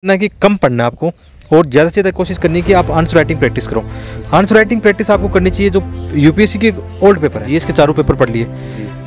ना कि कम पढ़ना है आपको और ज़्यादा से ज़्यादा कोशिश करनी है कि आप आंसर राइटिंग प्रैक्टिस करो। आंसर राइटिंग प्रैक्टिस आपको करनी चाहिए। जो यूपीएससी के ओल्ड पेपर है, जीएस के चारों पेपर पढ़ लिए,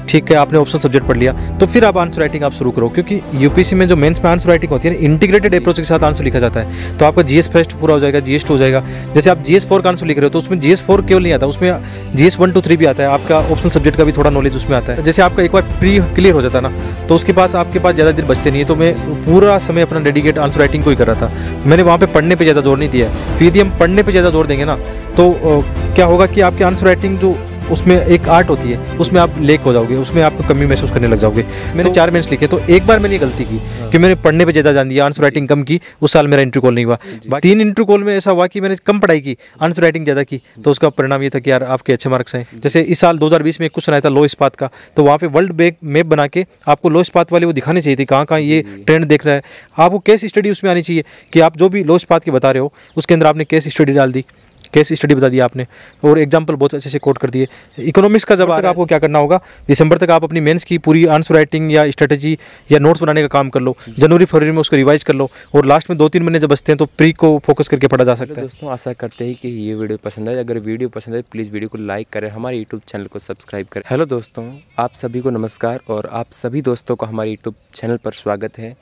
ठीक है, आपने ऑप्शनल सब्जेक्ट पढ़ लिया, तो फिर आप आंसर राइटिंग आप शुरू करो। क्योंकि यूपीएससी में जो मेंस में आंसर राइटिंग होती है ना, इंटीग्रेटेड अप्रोच के साथ आंसर लिखा जाता है। तो आपका जीएस फर्स्ट पूरा हो जाएगा, जीएस 2 हो जाएगा। जैसे आप जीएस 4 का आंसर लिख रहे हो तो उसमें जीएस 4 केवल नहीं आता, उसमें जीएस 1 2 3 भी आता है। आपका ऑप्शनल सब्जेक्ट का भी थोड़ा नॉलेज उसमें आता है। जैसे आपका एक बार प्री क्लियर हो जाता है ना, तो उसके पास आपके पास ज़्यादा दिन बचते नहीं है। तो मैं पूरा समय अपना डेडिकेट आंसर राइटिंग को ही कर रहा था। मैंने वहाँ पे पढ़ने पे ज़्यादा जोर नहीं दिया। तो यदि हम पढ़ने पे ज़्यादा जोर देंगे ना, तो क्या होगा कि आपकी आंसर राइटिंग जो उसमें एक आर्ट होती है, उसमें आप लेक हो जाओगे, उसमें आपको कमी महसूस करने लग जाओगे। मैंने 4 मेंस लिखे, तो एक बार मैंने गलती की कि मैंने पढ़ने पे ज़्यादा ध्यान दिया, आंसर राइटिंग कम की। उस साल मेरा इंटरव्यू कॉल नहीं हुआ। 3 इंटरव्यू कॉल में ऐसा हुआ कि मैंने कम पढ़ाई की, आंसर राइटिंग ज़्यादा की, तो उसका परिणाम ये था कि यार आपके अच्छे मार्क्स हैं। जैसे इस साल 2020 में एक क्वेश्चन आया था लो इस्पात का, तो वहाँ पे वर्ल्ड मैप बना के आपको लो इस्पात वाले वो दिखाने चाहिए थे कहाँ कहाँ ये ट्रेंड देख रहा है। आपको केस स्टडी उसमें आनी चाहिए कि आप जो भी लो इस्पात की बता रहे हो उसके अंदर आपने केस स्टडी डाल दी, केस स्टडी बता दिया आपने, और एग्जाम्पल बहुत अच्छे से कोट कर दिए। इकोनॉमिक्स का जब आ रहा है, आपको क्या करना होगा, दिसंबर तक आप अपनी मेंस की पूरी आंसर राइटिंग या स्ट्रेटेजी या नोट्स बनाने का काम कर लो। जनवरी फरवरी में उसको रिवाइज कर लो, और लास्ट में 2-3 महीने जब बचते हैं तो प्री को फोकस करके पढ़ा जा सकता है। दोस्तों, आशा करते हैं कि ये वीडियो पसंद है। अगर वीडियो पसंद है प्लीज़ वीडियो को लाइक करें, हमारे यूट्यूब चैनल को सब्सक्राइब करें। हेलो दोस्तों, आप सभी को नमस्कार, और आप सभी दोस्तों को हमारे यूट्यूब चैनल पर स्वागत है।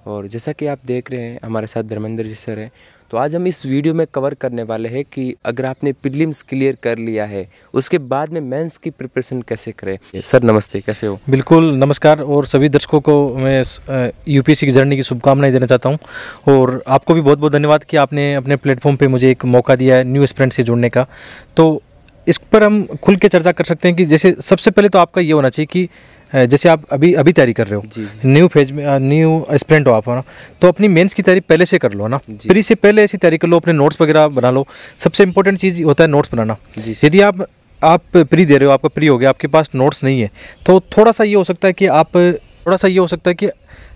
और जैसा कि आप देख रहे हैं हमारे साथ धर्मेंद्र जी सर हैं। तो आज हम इस वीडियो में कवर करने वाले हैं कि अगर आपने प्रीलिम्स क्लियर कर लिया है उसके बाद में मेंस की प्रिपरेशन कैसे करें। सर नमस्ते, कैसे हो? बिल्कुल नमस्कार, और सभी दर्शकों को मैं यूपीएससी की जर्नी की शुभकामनाएं देना चाहता हूं। और आपको भी बहुत बहुत धन्यवाद कि आपने अपने प्लेटफॉर्म पे मुझे एक मौका दिया है न्यू एस्पिरेंट से जुड़ने का। तो इस पर हम खुल के चर्चा कर सकते हैं कि जैसे सबसे पहले तो आपका ये होना चाहिए कि जैसे आप अभी तैयारी कर रहे हो, न्यू फेज में न्यू एस्पिरेंट हो आप, है ना, तो अपनी मेंस की तैयारी पहले से कर लो ना, प्री से पहले ऐसी तैयारी कर लो, अपने नोट्स वगैरह बना लो। सबसे इंपॉर्टेंट चीज़ होता है नोट्स बनाना। यदि आप प्री दे रहे हो, आपका प्री हो गया, आपके पास नोट्स नहीं है, तो थोड़ा सा ये हो सकता है कि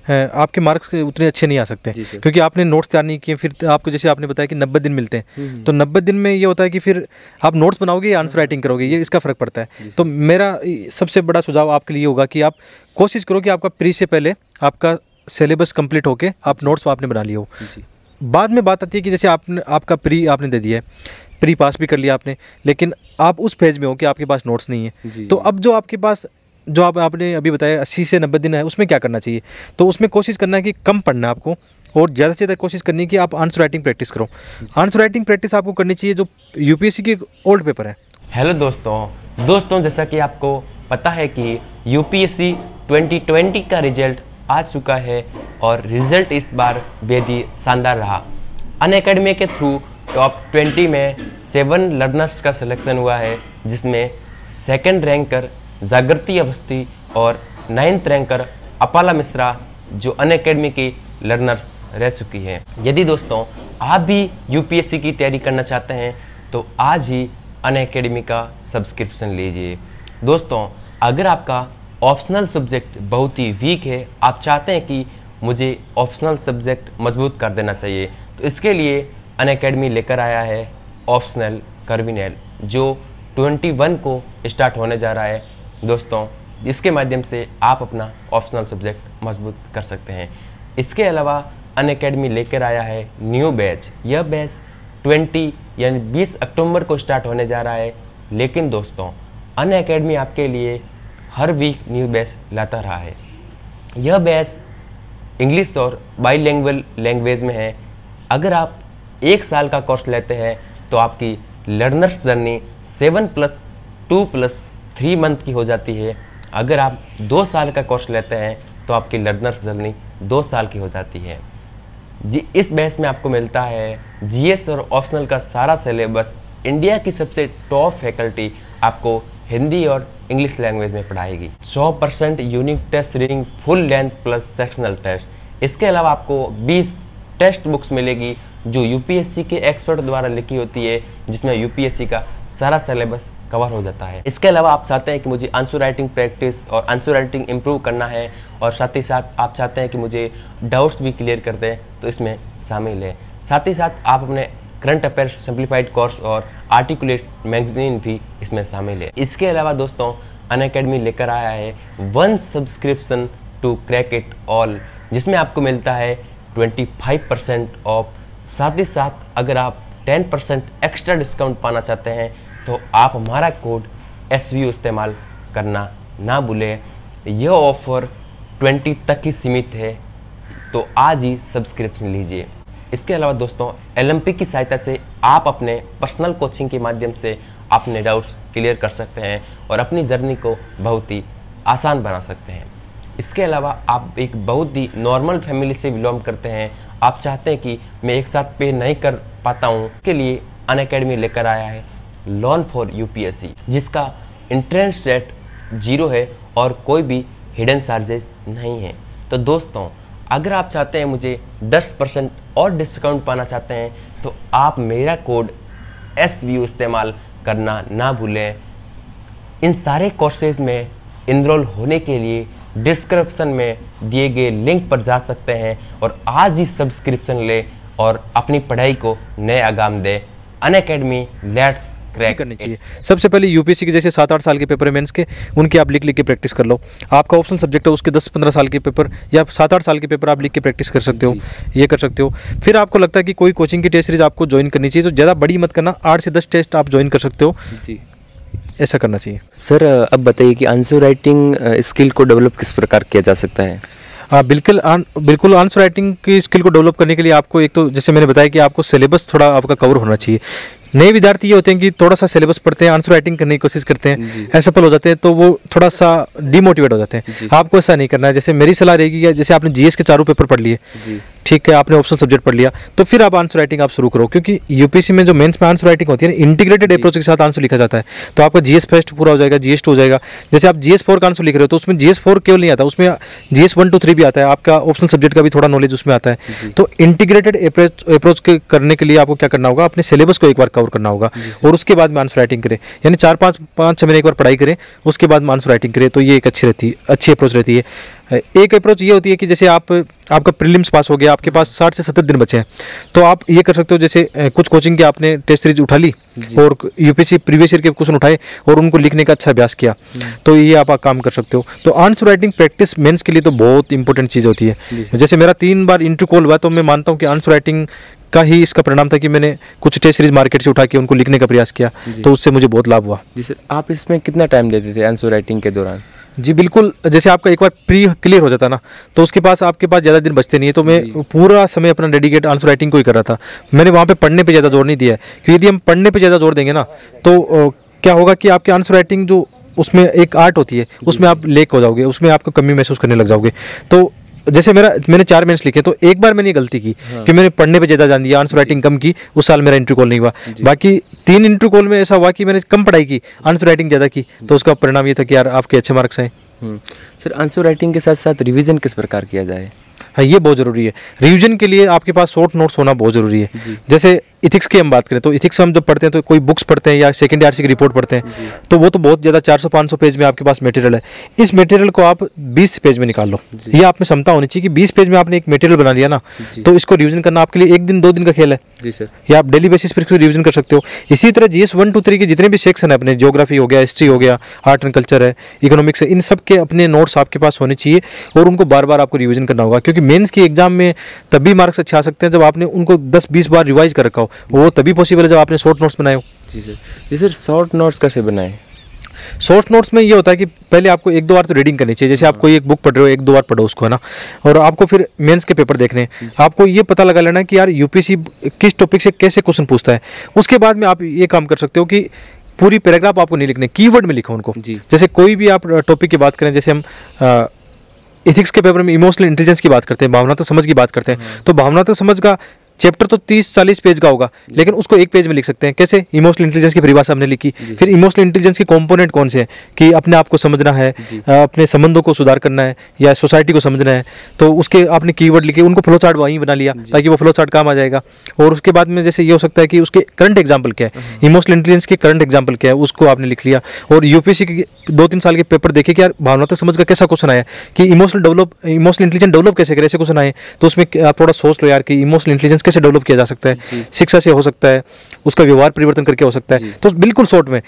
आपके मार्क्स उतने अच्छे नहीं आ सकते, क्योंकि आपने नोट्स तैयार नहीं किए। फिर आपको जैसे आपने बताया कि 90 दिन मिलते हैं, तो 90 दिन में ये होता है कि फिर आप नोट्स बनाओगे या आंसर राइटिंग करोगे, ये इसका फ़र्क पड़ता है। तो मेरा सबसे बड़ा सुझाव आपके लिए होगा कि आप कोशिश करो कि आपका प्री से पहले आपका सिलेबस कंप्लीट होके आप नोट्स आपने बना लिए हो। बाद में बात आती है कि जैसे आपका प्री आपने दे दिया है, प्री पास भी कर लिया आपने, लेकिन आप उस फेज में हो कि आपके पास नोट्स नहीं है। तो अब जो आपने अभी बताया 80 से 90 दिन है, उसमें क्या करना चाहिए? तो उसमें कोशिश करना है कि कम पढ़ना है आपको, और ज़्यादा से ज़्यादा कोशिश करनी है कि आप आंसर राइटिंग प्रैक्टिस करो। आंसर राइटिंग प्रैक्टिस आपको करनी चाहिए जो यूपीएससी के ओल्ड पेपर है। हेलो दोस्तों, जैसा कि आपको पता है कि यूपीएससी 2020 का रिजल्ट आ चुका है, और रिजल्ट इस बार बेहद ही शानदार रहा। अनअकैडमी के थ्रू टॉप 20 में 7 लर्नर्स का सिलेक्शन हुआ है, जिसमें 2nd रैंकर जागृति अवस्थी और 9th रैंकर अपाला मिश्रा जो अनअकैडमी की लर्नर्स रह चुकी है। यदि दोस्तों आप भी यूपीएससी की तैयारी करना चाहते हैं तो आज ही अनअकैडमी का सब्सक्रिप्शन लीजिए। दोस्तों, अगर आपका ऑप्शनल सब्जेक्ट बहुत ही वीक है, आप चाहते हैं कि मुझे ऑप्शनल सब्जेक्ट मजबूत कर देना चाहिए, तो इसके लिए अनअकैडमी लेकर आया है ऑप्शनल कर्विनेल, जो 21 को स्टार्ट होने जा रहा है। दोस्तों, इसके माध्यम से आप अपना ऑप्शनल सब्जेक्ट मजबूत कर सकते हैं। इसके अलावा अनअकैडमी लेकर आया है न्यू बैच। यह बैच 20 यानी 20 अक्टूबर को स्टार्ट होने जा रहा है। लेकिन दोस्तों, अनअकैडमी आपके लिए हर वीक न्यू बैच लाता रहा है। यह बैच इंग्लिश और बाईलिंगुअल लैंग्वेज में है। अगर आप 1 साल का कोर्स लेते हैं तो आपकी लर्नर्स जर्नी 7+2+3 मंथ की हो जाती है। अगर आप 2 साल का कोर्स लेते हैं तो आपकी लर्नर्स जर्नी 2 साल की हो जाती है। इस बैच में आपको मिलता है जीएस और ऑप्शनल का सारा सिलेबस। इंडिया की सबसे टॉप फैकल्टी आपको हिंदी और इंग्लिश लैंग्वेज में पढ़ाएगी। 100% unique test reading full length plus sectional test. इसके अलावा आपको 20 टेक्स्ट बुक्स मिलेगी जो यूपीएससी के एक्सपर्ट द्वारा लिखी होती है, जिसमें यूपीएससी का सारा सिलेबस कवर हो जाता है। इसके अलावा आप चाहते हैं कि मुझे आंसर राइटिंग प्रैक्टिस और आंसर राइटिंग इंप्रूव करना है, और साथ ही साथ आप चाहते हैं कि मुझे डाउट्स भी क्लियर कर दें, तो इसमें शामिल है। साथ ही साथ आप अपने करंट अफेयर्स सिंप्लीफाइड कोर्स और आर्टिकुलेट मैगजीन भी इसमें शामिल है। इसके अलावा दोस्तों, अनअकैडमी लेकर आया है 1 subscription to crack it all, जिसमें आपको मिलता है 25% ऑफ। साथ ही साथ अगर आप 10% एक्स्ट्रा डिस्काउंट पाना चाहते हैं तो आप हमारा कोड SVU इस्तेमाल करना ना भूलें। यह ऑफ़र 20 तक ही सीमित है, तो आज ही सब्सक्रिप्शन लीजिए। इसके अलावा दोस्तों, ओलंपिक की सहायता से आप अपने पर्सनल कोचिंग के माध्यम से अपने डाउट्स क्लियर कर सकते हैं और अपनी जर्नी को बहुत ही आसान बना सकते हैं। इसके अलावा आप एक बहुत ही नॉर्मल फैमिली से बिलोंग करते हैं, आप चाहते हैं कि मैं एक साथ पे नहीं कर पाता हूँ, इसके लिए अनअकैडमी लेकर आया है लोन फॉर UPSC, जिसका इंट्रेंस रेट 0 है और कोई भी हिडन चार्जेस नहीं है। तो दोस्तों, अगर आप चाहते हैं मुझे 10% और डिस्काउंट पाना चाहते हैं तो आप मेरा कोड SVU इस्तेमाल करना ना भूलें। इन सारे कोर्सेज में इनरोल होने के लिए डिस्क्रिप्शन में दिए गए लिंक पर जा सकते हैं और आज ही सब्सक्रिप्शन लें और अपनी पढ़ाई को नए आगाम दें। अनअकैडमी, लेट्स क्रैक करनी चाहिए। सबसे पहले UPSC के जैसे 7-8 साल के पेपर है मेंस के, उनके आप लिख के प्रैक्टिस कर लो। आपका ऑप्शनल सब्जेक्ट है, उसके 10-15 साल के पेपर या 7-8 साल के पेपर आप लिख के प्रैक्टिस कर सकते हो, ये कर सकते हो। फिर आपको लगता है कि कोई कोचिंग की टेस्ट सीरीज आपको ज्वाइन करनी चाहिए, तो ज़्यादा बड़ी मत करना, 8 से 10 टेस्ट आप ज्वाइन कर सकते हो जी, ऐसा करना चाहिए। सर अब बताइए कि आंसर राइटिंग स्किल को डेवलप किस प्रकार किया जा सकता है? बिल्कुल आंसर राइटिंग की स्किल को डेवलप करने के लिए आपको एक तो जैसे मैंने बताया कि आपको सिलेबस थोड़ा आपका कवर होना चाहिए। नए विद्यार्थी ये होते हैं कि थोड़ा सा सिलेबस पढ़ते हैं, आंसर राइटिंग करने की कोशिश करते हैं, असफल हो जाते हैं, तो वो थोड़ा सा डिमोटिवेट हो जाते हैं। आपको ऐसा नहीं करना है। जैसे मेरी सलाह रहेगी कि जैसे आपने GS के चारों पेपर पढ़ लिए, ठीक है, आपने ऑप्शनल सब्जेक्ट पढ़ लिया, तो फिर आप आंसर राइटिंग आप शुरू करो, क्योंकि UPSC में जो मेंस में आंसर राइटिंग होती है ना, इंटीग्रेटेड अप्रोच के साथ आंसर लिखा जाता है। तो आपका GS फर्स्ट पूरा हो जाएगा, GS 2 हो जाएगा। जैसे आप GS 4 का आंसर लिख रहे हो तो उसमें GS 4 केवल नहीं आता, उसमें GS 1, 2, 3 भी आता है, आपका ऑप्शनल सब्जेक्ट का भी थोड़ा नॉलेज उसमें आता है। तो इंटीग्रेटेड अप्रोच करने के लिए आपको क्या करना होगा, अपने सिलेबस को एक बार कवर करना होगा और उसके बाद में आंसर राइटिंग करें, यानी 4-5-6 महीने एक बार पढ़ाई करें, उसके बाद में आंसर राइटिंग करें, तो ये एक अच्छी अप्रोच रहती है। एक अप्रोच ये होती है कि जैसे आपका प्रीलिम्स पास हो गया, आपके पास 60 से 70 दिन बचे हैं, तो आप ये कर सकते हो, जैसे कुछ कोचिंग के आपने टेस्ट सीरीज उठा ली और UPSC प्रीवियस ईयर के क्वेश्चन उठाए और उनको लिखने का अच्छा अभ्यास किया, तो ये आप काम कर सकते हो। तो आंसर राइटिंग प्रैक्टिस मेंस के लिए तो बहुत इंपॉर्टेंट चीज़ होती है। जैसे मेरा 3 बार इंटरव्यू कॉल हुआ, तो मैं मानता हूँ कि आंसर राइटिंग का ही इसका परिणाम था कि मैंने कुछ टेस्ट सीरीज मार्केट से उठा के उनको लिखने का प्रयास किया, तो उससे मुझे बहुत लाभ हुआ। जी सर, आप इसमें कितना टाइम देते थे आंसर राइटिंग के दौरान? जी बिल्कुल, जैसे आपका एक बार प्री क्लियर हो जाता ना, तो उसके पास आपके पास ज़्यादा दिन बचते नहीं है, तो मैं पूरा समय अपना डेडिकेट आंसर राइटिंग को ही कर रहा था। मैंने वहाँ पे पढ़ने पे ज़्यादा जोर नहीं दिया है, क्योंकि यदि हम पढ़ने पे ज़्यादा जोर देंगे ना, तो क्या होगा कि आपकी आंसर राइटिंग जो उसमें एक आर्ट होती है, उसमें आप लेक हो जाओगे, उसमें आपको कमी महसूस करने लग जाओगे। तो जैसे मैंने 4 मेंस लिखे, तो एक बार मैंने ये गलती की कि मैंने पढ़ने पे ज़्यादा ध्यान दिया, आंसर राइटिंग कम की, उस साल मेरा इंटरव्यू कॉल नहीं हुआ। बाकी 3 इंटरव्यू कॉल में ऐसा हुआ कि मैंने कम पढ़ाई की, आंसर राइटिंग ज़्यादा की, तो उसका परिणाम ये था कि यार आपके अच्छे मार्क्स आए। सर, आंसर राइटिंग के साथ साथ रिवीजन किस प्रकार किया जाए? हाँ, ये बहुत ज़रूरी है। रिवीजन के लिए आपके पास शॉर्ट नोट्स होना बहुत ज़रूरी है। जैसे इथिक्स की हम बात करें, तो इथिक्स हम जब पढ़ते हैं तो कोई बुक्स पढ़ते हैं या सेकेंड RC की रिपोर्ट पढ़ते हैं, तो वो तो बहुत ज़्यादा 400-500 पेज में आपके पास मटेरियल है। इस मटेरियल को आप 20 पेज में निकाल लो। ये आप में क्षमता होनी चाहिए कि 20 पेज में आपने एक मटेरियल बना लिया ना, तो इसको रिवीजन करना आपके लिए 1 दिन 2 दिन का खेल है। जी सर, या आप डेली बेसिस पर इसको रिवीजन कर सकते हो। इसी तरह GS 1, 2, 3 के जितने भी सेक्शन है अपने, ज्योग्राफी हो गया, हिस्ट्री हो गया, आर्ट एंड कल्चर है, इकोनॉमिक्स है, इन सब के अपने नोट्स आपके पास होने चाहिए और उनको बार बार आपको रिवीजन करना होगा, क्योंकि मेंस की एग्जाम में तभी मार्क्स अच्छे आ सकते हैं जब आपने उनको 10-20 बार रिवाइज कर रखा हो। वो तभी पॉसिबल है जब आपने शॉर्ट नोट्स बनाए हो। जी सर, शॉर्ट नोट्स कैसे बनाएं? शॉर्ट नोट्स में ये होता है कि पहले आपको 1-2 बार तो रीडिंग करनी चाहिए। जैसे आप कोई एक बुक पढ़ रहे हो, 1-2 बार पढ़ो उसको, है ना, और आपको फिर मेंस के पेपर देखने हैं। आपको ये पता लगा लेना कि यार UPSC किस टॉपिक से कैसे क्वेश्चन पूछता है। उसके बाद में आप ये काम कर सकते हो कि पूरी पैराग्राफ आपको नहीं लिखने, कीवर्ड में लिखो उनको। जैसे कोई भी आप टॉपिक की बात करें, जैसे हम इथिक्स के पेपर में इमोशनल इंटेलिजेंस की बात करते हैं, भावनात्मक समझ की बात करते हैं, तो भावनात्मक समझ का चैप्टर तो 30-40 पेज का होगा, लेकिन उसको 1 पेज में लिख सकते हैं। कैसे? इमोशनल इंटेलिजेंस की परिभाषा हमने लिखी, फिर इमोशनल इंटेलिजेंस के कंपोनेंट कौन से हैं, कि अपने आप को समझना है, अपने संबंधों को सुधार करना है या सोसाइटी को समझना है, तो उसके आपने कीवर्ड लिखे, उनको फ्लो चार्ट वहीं बना लिया ताकि वो फ्लो चार्ट काम आ जाएगा। और उसके बाद में जैसे ये हो सकता है कि उसके करंट एग्जाम्पल क्या है, इमोशनल इंटेलिजेंस के करंट एग्जाम्पल क्या है, उसको आपने लिख लिया। और UPSC के 2-3 साल के पेपर देखे कि यार भावनात्मक समझ का कैसा क्वेश्चन आया, कि इमोशनल इंटेलिजेंस डेवलप कैसे करे, ऐसे क्वेश्चन आए, तो उसमें आप थोड़ा सोच लो यार कि इमोशनल इंटेलिजेंस कैसे डेवलप किया जा सकता है। शिक्षा से हो सकता है, उसका व्यवहार परिवर्तन करके हो सकता है। तो बिल्कुल शॉर्ट में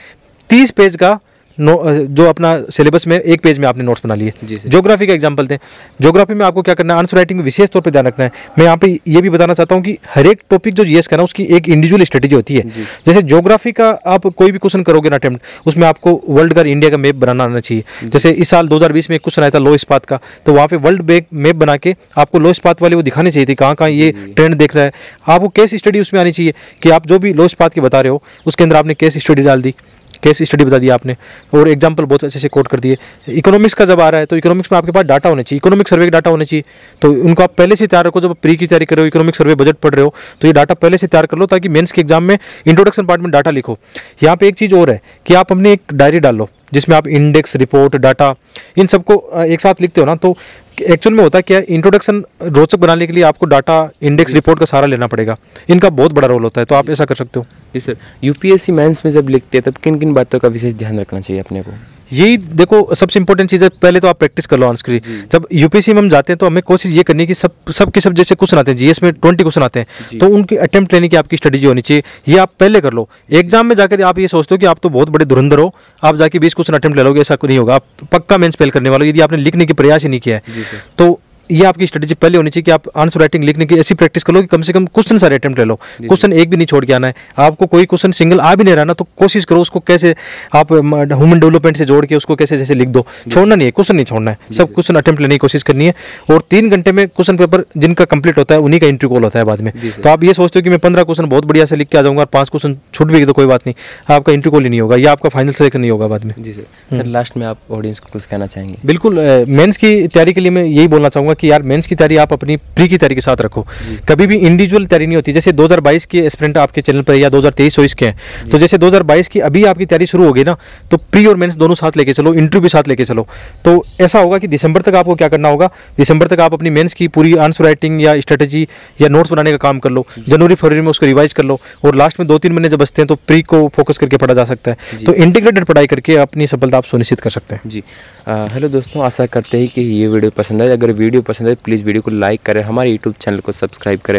30 पेज का जो अपना सिलेबस में एक पेज में आपने नोट्स बना लिए। ज्योग्राफी का एग्जांपल दें, ज्योग्राफी में आपको क्या करना है, आंसर राइटिंग में विशेष तौर पे ध्यान रखना है। मैं यहाँ पे ये भी बताना चाहता हूँ कि हर एक टॉपिक जो जीएस का ना उसकी एक इंडिविजुअल स्ट्रेटेजी होती है। जैसे ज्योग्राफी का आप कोई भी क्वेश्चन करोगे ना अटेम्प्ट, उसमें आपको वर्ल्ड का इंडिया का मैप बनाना आना चाहिए। जैसे इस साल 2020 में एक क्वेश्चन आया था लो इस्पात का, तो वहाँ पे वर्ल्ड मैप बना के आपको लो इस्पात वाले वो दिखाने चाहिए थे कहाँ कहाँ ये ट्रेंड देख रहा है। आपको केस स्टडी उसमें आनी चाहिए कि आप जो भी लो इस्पात की बता रहे हो उसके अंदर आपने केस स्टडी डाल दी, केस स्टडी बता दिया आपने, और एग्जांपल बहुत अच्छे से कोट कर दिए। इकोनॉमिक्स का जब आ रहा है तो इकोनॉमिक्स में आपके पास डाटा होने चाहिए, इकोनॉमिक सर्वे के डाटा होने चाहिए, तो उनको आप पहले से तैयार रखो। जब प्री की तैयारी कर रहे हो, इकोनॉमिक सर्वे बजट पढ़ रहे हो, तो ये डाटा पहले से तैयार कर लो ताकि मेंस के एग्जाम में इंट्रोडक्शन पार्ट में डाटा लिखो। यहाँ पे एक चीज़ और है कि आप अपनी एक डायरी डाल लो जिसमें आप इंडेक्स, रिपोर्ट, डाटा इन सबको एक साथ लिखते हो ना, तो एक्चुअल में होता है क्या, इंट्रोडक्शन रोचक बनाने के लिए आपको डाटा, इंडेक्स, रिपोर्ट का सारा लेना पड़ेगा। इनका बहुत बड़ा रोल होता है, तो आप ऐसा कर सकते हो। जी सर, यूपीएससी मेंस में जब लिखते हैं तब किन किन बातों का विशेष ध्यान रखना चाहिए अपने को? यही देखो सबसे इंपॉर्टेंट चीज़ है, पहले तो आप प्रैक्टिस कर लो आंसर की। जब यूपीएससी में हम जाते हैं तो हमें कोशिश ये करनी है कि सब जैसे क्वेश्चन आते हैं, जीएस में 20 क्वेश्चन आते हैं, तो उनके अटेम्प्ट लेने की आपकी स्ट्रेटेजी होनी चाहिए। ये आप पहले कर लो। एग्जाम में जाकर आप ये सोचते हो कि आप तो बहुत बड़े धुरंधर हो, आप जाके 20 क्वेश्चन अटेम्प्ट ले लोगे, ऐसा नहीं होगा। आप पक्का मेंस फेल करने वाले हो यदि आपने लिखने की प्रयास ही नहीं किया है। तो ये आपकी स्ट्रेटेजी पहले होनी चाहिए कि आप आंसर राइटिंग लिखने की ऐसी प्रैक्टिस कर लो कि कम से कम क्वेश्चन सारे अटेम्प्ट ले लो, क्वेश्चन एक भी नहीं छोड़ के आना है। आपको कोई क्वेश्चन सिंगल आ भी नहीं रहा ना, तो कोशिश करो उसको कैसे आप ह्यूमन डेवलपमेंट से जोड़ के उसको कैसे जैसे लिख दो। छोड़ना नहीं है, क्वेश्चन नहीं छोड़ना है, सब क्वेश्चन अटेम्प्ट लेने की कोशिश करनी है। और 3 घंटे में क्वेश्चन पेपर जिनका कंप्लीट होता है उन्हीं का इंटरव्यू कॉल होता है बाद में। तो आप ये सोचते हो कि मैं 15 क्वेश्चन बहुत बढ़िया से लिख के आ जाऊंगा, 5 क्वेश्चन छूट भी गए तो कोई बात नहीं, आपका इंटरव्यू कॉल ही नहीं होगा, या आपका फाइनल सिलेक्शन नहीं होगा बाद में। जी सर, लास्ट में आप ऑडियंस को कुछ कहना चाहेंगे? बिल्कुल, मेंस की तैयारी के लिए मैं यही बोलना चाहूँगा कि यार मेंस की तैयारी आप अपनी प्री की तैयारी के साथ रखो। कभी भी इंडिविजुअल तैयारी नहीं होती। जैसे 2022 के एस्पिरेंट आपके चैनल पर या 2023-24 के हैं, तो जैसे 2022 की अभी आपकी तैयारी शुरू होगी ना, तो प्री और मेंस दोनों साथ लेके चलो, इंटरव्यू भी साथ लेके चलो। तो ऐसा होगा कि दिसंबर तक आपको क्या करना होगा, दिसंबर तक आप अपनी मेंस की पूरी आंसर राइटिंग या स्ट्रेटेजी या नोट्स बनाने का काम कर लो, जनवरी फरवरी में उसको रिवाइज कर लो, और लास्ट में 2-3 महीने जब बचते हैं तो प्री को फोकस करके पढ़ा जा सकता है। तो इंटीग्रेटेड पढ़ाई करके अपनी सफलता आप सुनिश्चित कर सकते हैं। जी हेलो दोस्तों, आशा करते हैं कि ये वीडियो पसंद आए। अगर वीडियो पसंद आए प्लीज़ वीडियो को लाइक करें, हमारे यूट्यूब चैनल को सब्सक्राइब करें।